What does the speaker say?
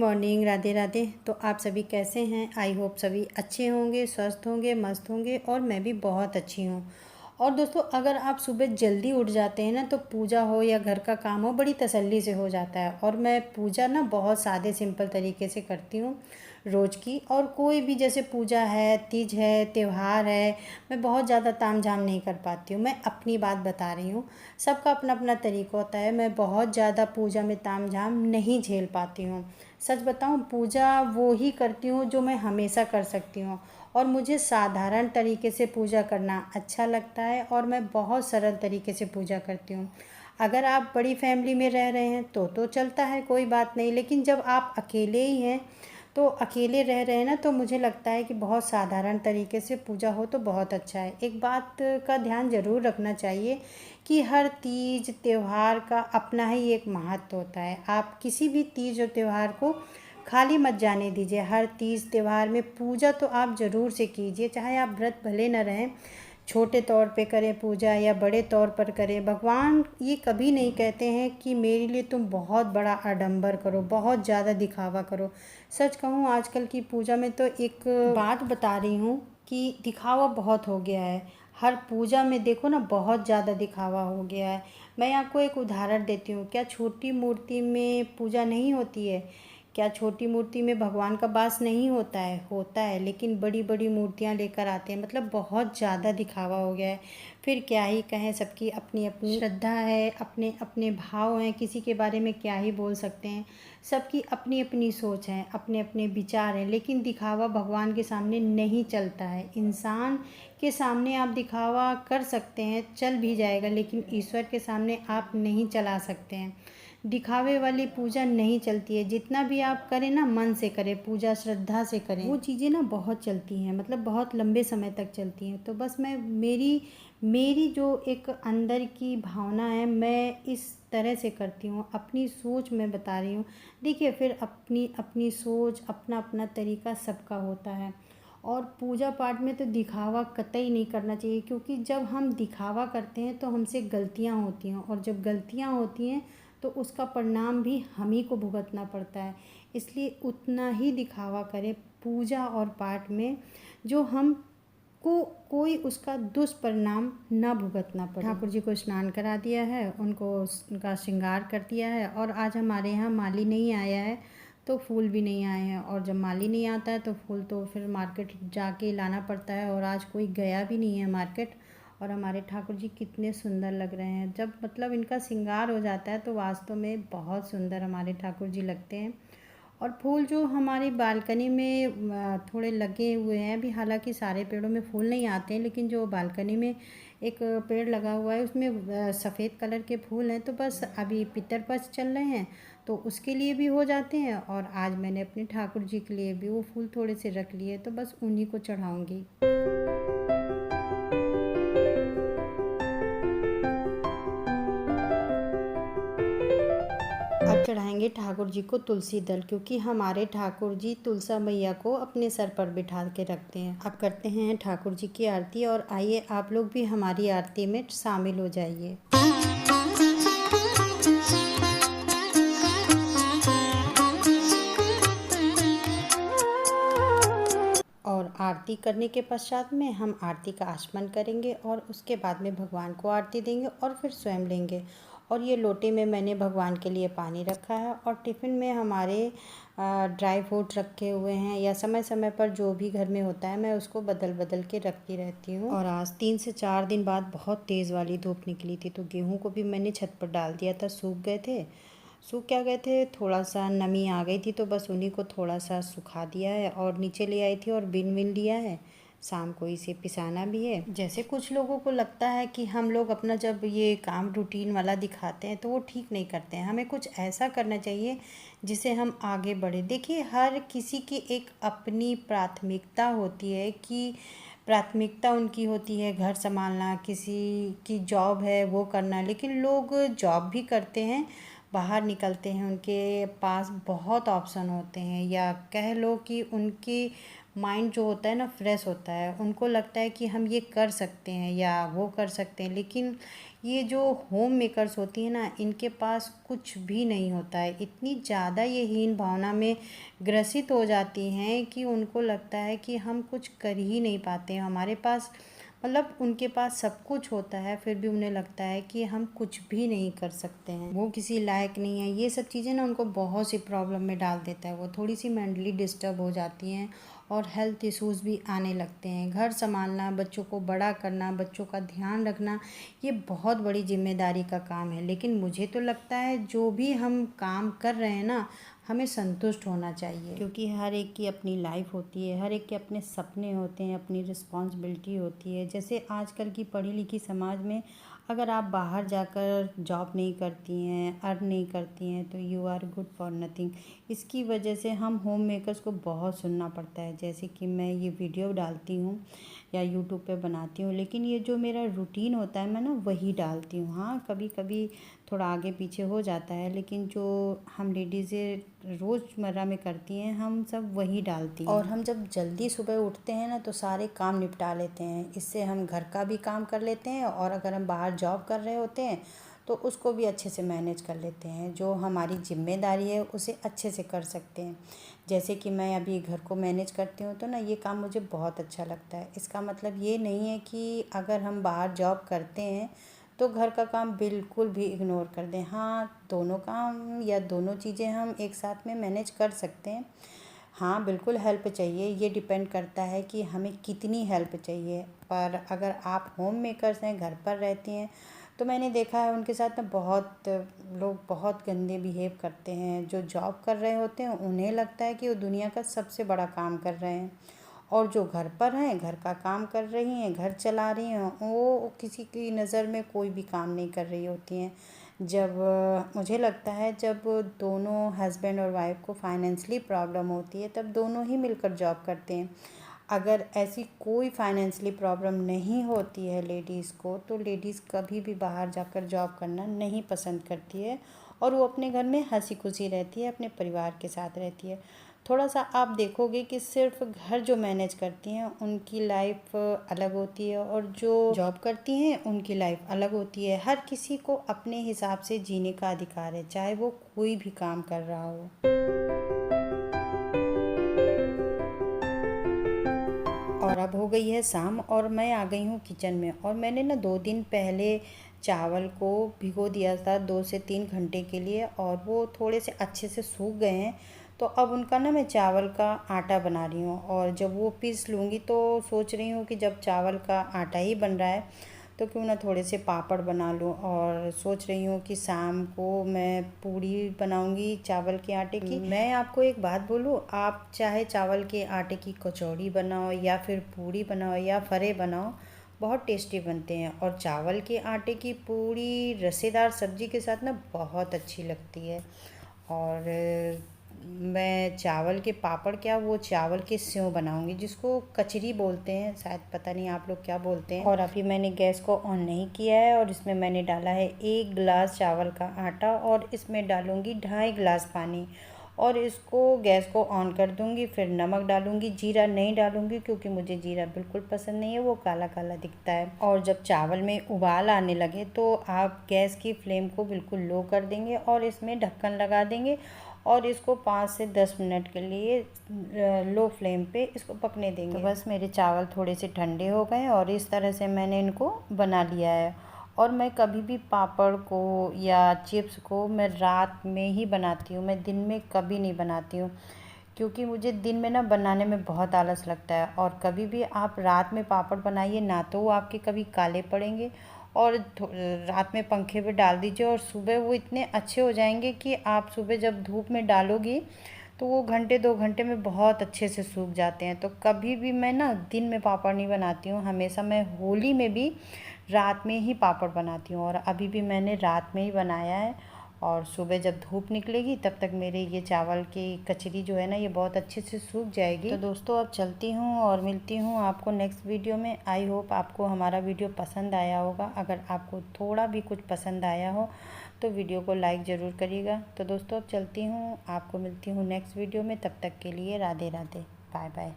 Morning, Radhe Radhe. तो आप सभी कैसे हैं? आई होप सभी अच्छे होंगे, स्वस्थ होंगे, मस्त होंगे और मैं भी बहुत अच्छी हूँ। और दोस्तों, अगर आप सुबह जल्दी उठ जाते हैं ना तो पूजा हो या घर का काम हो बड़ी तसल्ली से हो जाता है। और मैं पूजा ना बहुत सादे सिंपल तरीके से करती हूँ रोज़ की। और कोई भी जैसे पूजा है, तीज है, त्यौहार है, मैं बहुत ज़्यादा ताम झाम नहीं कर पाती हूँ। मैं अपनी बात बता रही हूँ, सबका अपना अपना तरीका होता है। मैं बहुत ज़्यादा पूजा में ताम झाम नहीं झेल पाती हूँ। सच बताऊँ, पूजा वो ही करती हूँ जो मैं हमेशा कर सकती हूँ। और मुझे साधारण तरीके से पूजा करना अच्छा लगता है और मैं बहुत सरल तरीके से पूजा करती हूँ। अगर आप बड़ी फैमिली में रह रहे हैं तो चलता है, कोई बात नहीं। लेकिन जब आप अकेले ही हैं, तो अकेले रह रहे हैं ना, तो मुझे लगता है कि बहुत साधारण तरीके से पूजा हो तो बहुत अच्छा है। एक बात का ध्यान ज़रूर रखना चाहिए कि हर तीज त्यौहार का अपना ही एक महत्व होता है। आप किसी भी तीज और त्यौहार को खाली मत जाने दीजिए। हर तीज त्यौहार में पूजा तो आप ज़रूर से कीजिए, चाहे आप व्रत भले न रहें। छोटे तौर पे करें पूजा या बड़े तौर पर करें, भगवान ये कभी नहीं कहते हैं कि मेरे लिए तुम बहुत बड़ा आडंबर करो, बहुत ज़्यादा दिखावा करो। सच कहूँ, आजकल की पूजा में तो एक बात बता रही हूँ कि दिखावा बहुत हो गया है। हर पूजा में देखो ना, बहुत ज़्यादा दिखावा हो गया है। मैं आपको एक उदाहरण देती हूँ। क्या छोटी मूर्ति में पूजा नहीं होती है? क्या छोटी मूर्ति में भगवान का वास नहीं होता है? होता है, लेकिन बड़ी बड़ी मूर्तियाँ लेकर आते हैं। मतलब बहुत ज़्यादा दिखावा हो गया है। फिर क्या ही कहें, सबकी अपनी अपनी श्रद्धा है, अपने अपने भाव हैं, किसी के बारे में क्या ही बोल सकते हैं। सबकी अपनी अपनी सोच है, अपने अपने विचार हैं। लेकिन दिखावा भगवान के सामने नहीं चलता है। इंसान के सामने आप दिखावा कर सकते हैं, चल भी जाएगा, लेकिन ईश्वर के सामने आप नहीं चला सकते हैं। दिखावे वाली पूजा नहीं चलती है। जितना भी आप करें ना, मन से करें, पूजा श्रद्धा से करें, वो चीज़ें ना बहुत चलती हैं, मतलब बहुत लंबे समय तक चलती हैं। तो बस मैं मेरी मेरी जो एक अंदर की भावना है, मैं इस तरह से करती हूँ। अपनी सोच मैं बता रही हूँ। देखिए, फिर अपनी अपनी सोच, अपना अपना तरीका सबका होता है। और पूजा पाठ में तो दिखावा कतई नहीं करना चाहिए, क्योंकि जब हम दिखावा करते हैं तो हमसे गलतियाँ होती हैं, और जब गलतियाँ होती हैं तो उसका परिणाम भी हम ही को भुगतना पड़ता है। इसलिए उतना ही दिखावा करें पूजा और पाठ में, जो हम को कोई उसका दुष्परिणाम ना भुगतना पड़े। ठाकुर जी को स्नान करा दिया है, उनका श्रृंगार कर दिया है। और आज हमारे यहाँ माली नहीं आया है, तो फूल भी नहीं आए हैं। और जब माली नहीं आता है तो फूल तो फिर मार्केट जाके लाना पड़ता है, और आज कोई गया भी नहीं है मार्केट। और हमारे ठाकुर जी कितने सुंदर लग रहे हैं। जब मतलब इनका श्रृंगार हो जाता है तो वास्तव में बहुत सुंदर हमारे ठाकुर जी लगते हैं। और फूल जो हमारी बालकनी में थोड़े लगे हुए हैं अभी, हालांकि सारे पेड़ों में फूल नहीं आते हैं, लेकिन जो बालकनी में एक पेड़ लगा हुआ है उसमें सफ़ेद कलर के फूल हैं। तो बस अभी पितरपक्ष चल रहे हैं तो उसके लिए भी हो जाते हैं। और आज मैंने अपने ठाकुर जी के लिए भी वो फूल थोड़े से रख लिए, तो बस उन्हीं को चढ़ाऊँगी। अब चढ़ाएंगे ठाकुर जी को तुलसी दल, क्योंकि हमारे ठाकुर जी तुलसा मैया को अपने सर पर बिठा के रखते हैं। अब करते हैं ठाकुर जी की आरती, और आइए आप लोग भी हमारी आरती में शामिल हो जाइए। और आरती करने के पश्चात में हम आरती का आचमन करेंगे, और उसके बाद में भगवान को आरती देंगे और फिर स्वयं लेंगे। और ये लोटे में मैंने भगवान के लिए पानी रखा है, और टिफ़िन में हमारे ड्राई फ्रूट रखे हुए हैं, या समय समय पर जो भी घर में होता है मैं उसको बदल बदल के रखती रहती हूँ। और आज 3 से 4 दिन बाद बहुत तेज़ वाली धूप निकली थी, तो गेहूँ को भी मैंने छत पर डाल दिया था। सूख गए थे, सूख क्या गए थे, थोड़ा सा नमी आ गई थी, तो बस उन्हीं को थोड़ा सा सुखा दिया है और नीचे ले आई थी और बिन बिन लिया है। शाम को इसे पिसाना भी है। जैसे कुछ लोगों को लगता है कि हम लोग अपना जब ये काम रूटीन वाला दिखाते हैं तो वो ठीक नहीं करते हैं। हमें कुछ ऐसा करना चाहिए जिससे हम आगे बढ़े। देखिए, हर किसी की एक अपनी प्राथमिकता होती है, कि प्राथमिकता उनकी होती है घर संभालना, किसी की जॉब है वो करना। लेकिन लोग जॉब भी करते हैं, बाहर निकलते हैं, उनके पास बहुत ऑप्शन होते हैं, या कह लो कि उनकी माइंड जो होता है ना फ्रेश होता है। उनको लगता है कि हम ये कर सकते हैं या वो कर सकते हैं, लेकिन ये जो होम मेकर्स होती हैं ना, इनके पास कुछ भी नहीं होता है। इतनी ज़्यादा ये हीन भावना में ग्रसित हो जाती हैं कि उनको लगता है कि हम कुछ कर ही नहीं पाते हैं। हमारे पास मतलब उनके पास सब कुछ होता है, फिर भी उन्हें लगता है कि हम कुछ भी नहीं कर सकते हैं, वो किसी लायक नहीं है। ये सब चीज़ें ना उनको बहुत सी प्रॉब्लम में डाल देता है। वो थोड़ी सी मेंटली डिस्टर्ब हो जाती हैं और हेल्थ इश्यूज़ भी आने लगते हैं। घर संभालना, बच्चों को बड़ा करना, बच्चों का ध्यान रखना, ये बहुत बड़ी जिम्मेदारी का काम है। लेकिन मुझे तो लगता है जो भी हम काम कर रहे हैं ना, हमें संतुष्ट होना चाहिए, क्योंकि हर एक की अपनी लाइफ होती है, हर एक के अपने सपने होते हैं, अपनी रिस्पॉन्सिबिलिटी होती है। जैसे आजकल की पढ़ी लिखी समाज में अगर आप बाहर जाकर जॉब नहीं करती हैं, अर्न नहीं करती हैं, तो you are good for nothing. इसकी वजह से हम होम मेकर्स को बहुत सुनना पड़ता है। जैसे कि मैं ये वीडियो डालती हूँ या यूट्यूब पे बनाती हूँ, लेकिन ये जो मेरा रूटीन होता है मैं ना वही डालती हूँ। हाँ, कभी कभी थोड़ा आगे पीछे हो जाता है, लेकिन जो हम लेडीज़ें रोज़मर्रा में करती हैं हम सब वही डालती हैं। और हम जब जल्दी सुबह उठते हैं ना तो सारे काम निपटा लेते हैं। इससे हम घर का भी काम कर लेते हैं, और अगर हम बाहर जॉब कर रहे होते हैं तो उसको भी अच्छे से मैनेज कर लेते हैं। जो हमारी जिम्मेदारी है उसे अच्छे से कर सकते हैं। जैसे कि मैं अभी घर को मैनेज करती हूँ तो ना ये काम मुझे बहुत अच्छा लगता है। इसका मतलब ये नहीं है कि अगर हम बाहर जॉब करते हैं तो घर का काम बिल्कुल भी इग्नोर कर दें। हाँ, दोनों काम या दोनों चीज़ें हम एक साथ में मैनेज कर सकते हैं। हाँ, बिल्कुल हेल्प चाहिए, ये डिपेंड करता है कि हमें कितनी हेल्प चाहिए। पर अगर आप होम मेकर्स हैं, घर पर रहती हैं, तो मैंने देखा है उनके साथ में बहुत लोग बहुत गंदे बिहेव करते हैं। जो जॉब कर रहे होते हैं उन्हें लगता है कि वो दुनिया का सबसे बड़ा काम कर रहे हैं, और जो घर पर हैं, घर का काम कर रही हैं, घर चला रही हैं, वो किसी की नज़र में कोई भी काम नहीं कर रही होती हैं। जब मुझे लगता है जब दोनों हस्बैंड और वाइफ को फाइनेंशियली प्रॉब्लम होती है तब दोनों ही मिलकर जॉब करते हैं। अगर ऐसी कोई फाइनेंशियली प्रॉब्लम नहीं होती है लेडीज़ को, तो लेडीज़ कभी भी बाहर जाकर जॉब करना नहीं पसंद करती है, और वो अपने घर में हंसी खुशी रहती है, अपने परिवार के साथ रहती है। थोड़ा सा आप देखोगे कि सिर्फ घर जो मैनेज करती हैं उनकी लाइफ अलग होती है, और जो जॉब करती हैं उनकी लाइफ अलग होती है। हर किसी को अपने हिसाब से जीने का अधिकार है, चाहे वो कोई भी काम कर रहा हो। और अब हो गई है शाम और मैं आ गई हूँ किचन में, और मैंने ना 2 दिन पहले चावल को भिगो दिया था 2 से 3 घंटे के लिए, और वो थोड़े से अच्छे से सूख गए हैं। तो अब उनका ना मैं चावल का आटा बना रही हूँ, और जब वो पीस लूँगी तो सोच रही हूँ कि जब चावल का आटा ही बन रहा है तो क्यों ना थोड़े से पापड़ बना लूँ। और सोच रही हूँ कि शाम को मैं पूड़ी बनाऊँगी चावल के आटे की। मैं आपको एक बात बोलूँ, आप चाहे चावल के आटे की कचौड़ी बनाओ या फिर पूड़ी बनाओ या फरे बनाओ, बहुत टेस्टी बनते हैं। और चावल के आटे की पूड़ी रसेदार सब्जी के साथ ना बहुत अच्छी लगती है। और मैं चावल के पापड़ क्या, वो चावल के सेव बनाऊंगी, जिसको कचरी बोलते हैं शायद, पता नहीं आप लोग क्या बोलते हैं। और अभी मैंने गैस को ऑन नहीं किया है, और इसमें मैंने डाला है 1 गिलास चावल का आटा, और इसमें डालूंगी 2.5 गिलास पानी, और इसको गैस को ऑन कर दूंगी। फिर नमक डालूंगी, जीरा नहीं डालूंगी क्योंकि मुझे जीरा बिल्कुल पसंद नहीं है, वो काला काला दिखता है। और जब चावल में उबाल आने लगे तो आप गैस की फ्लेम को बिल्कुल लो कर देंगे और इसमें ढक्कन लगा देंगे, और इसको 5 से 10 मिनट के लिए लो फ्लेम पे इसको पकने देंगे। तो बस मेरे चावल थोड़े से ठंडे हो गए, और इस तरह से मैंने इनको बना लिया है। और मैं कभी भी पापड़ को या चिप्स को मैं रात में ही बनाती हूँ, मैं दिन में कभी नहीं बनाती हूँ, क्योंकि मुझे दिन में ना बनाने में बहुत आलस लगता है। और कभी भी आप रात में पापड़ बनाइए ना, तो वो आपके कभी काले पड़ेंगे, और रात में पंखे पे डाल दीजिए और सुबह वो इतने अच्छे हो जाएंगे कि आप सुबह जब धूप में डालोगी तो वो घंटे 2 घंटे में बहुत अच्छे से सूख जाते हैं। तो कभी भी मैं ना दिन में पापड़ नहीं बनाती हूँ, हमेशा मैं होली में भी रात में ही पापड़ बनाती हूँ, और अभी भी मैंने रात में ही बनाया है। और सुबह जब धूप निकलेगी तब तक मेरे ये चावल की कचरी जो है ना ये बहुत अच्छे से सूख जाएगी। तो दोस्तों अब चलती हूँ और मिलती हूँ आपको नेक्स्ट वीडियो में। आई होप आपको हमारा वीडियो पसंद आया होगा। अगर आपको थोड़ा भी कुछ पसंद आया हो तो वीडियो को लाइक ज़रूर करिएगा। तो दोस्तों अब चलती हूँ, आपको मिलती हूँ नेक्स्ट वीडियो में। तब तक के लिए राधे राधे, बाय बाय।